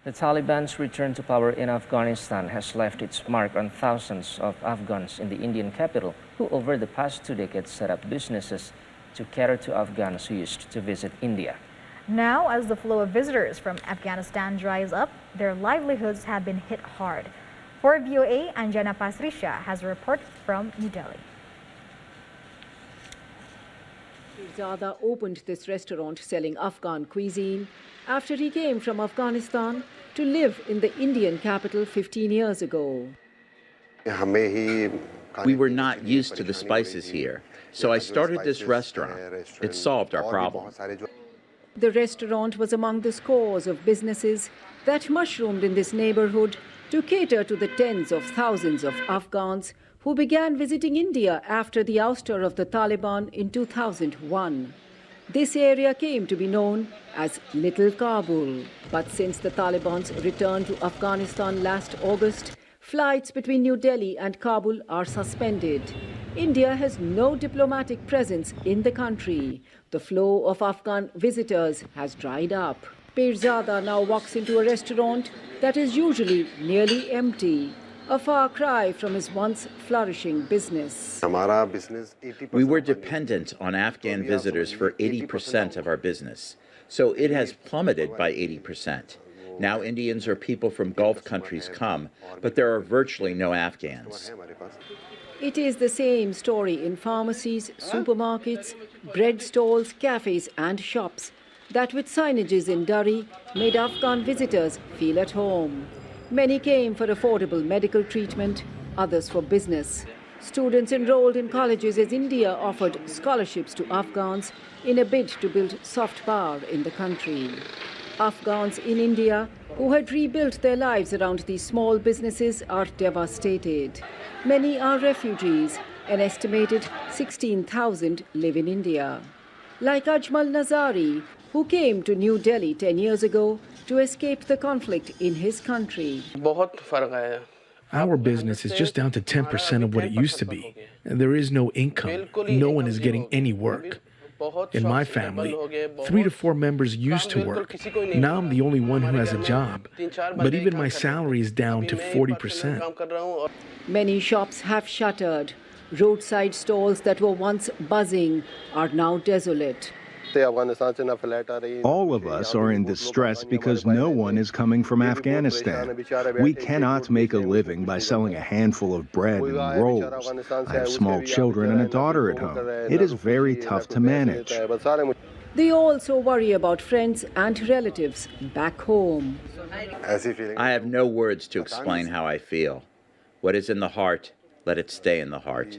The Taliban's return to power in Afghanistan has left its mark on thousands of Afghans in the Indian capital who over the past 2 decades set up businesses to cater to Afghans who used to visit India. Now, as the flow of visitors from Afghanistan dries up, their livelihoods have been hit hard. For VOA, Anjana Pasrisha has a report from New Delhi. Zada opened this restaurant selling Afghan cuisine after he came from Afghanistan to live in the Indian capital 15 years ago. We were not used to the spices here, so I started this restaurant. It solved our problem. The restaurant was among the scores of businesses that mushroomed in this neighborhood to cater to the tens of thousands of Afghans who began visiting India after the ouster of the Taliban in 2001. This area came to be known as Little Kabul. But since the Taliban's return to Afghanistan last August, flights between New Delhi and Kabul are suspended. India has no diplomatic presence in the country. The flow of Afghan visitors has dried up. Pirzada now walks into a restaurant that is usually nearly empty, a far cry from his once flourishing business. We were dependent on Afghan visitors for 80% of our business, so it has plummeted by 80%. Now Indians or people from Gulf countries come, but there are virtually no Afghans. It is the same story in pharmacies, supermarkets, bread stalls, cafes and shops that with signages in Dari made Afghan visitors feel at home. Many came for affordable medical treatment, others for business. Students enrolled in colleges as India offered scholarships to Afghans in a bid to build soft power in the country. Afghans in India who had rebuilt their lives around these small businesses are devastated. Many are refugees. An estimated 16,000 live in India. Like Ajmal Nazari, who came to New Delhi 10 years ago to escape the conflict in his country. Our business is just down to 10% of what it used to be. There is no income. No one is getting any work. In my family, 3 to 4 members used to work. Now I'm the only one who has a job. But even my salary is down to 40%. Many shops have shuttered. Roadside stalls that were once buzzing are now desolate. All of us are in distress because no one is coming from Afghanistan. We cannot make a living by selling a handful of bread and rolls. I have small children and a daughter at home. It is very tough to manage. They also worry about friends and relatives back home. I have no words to explain how I feel. What is in the heart, let it stay in the heart.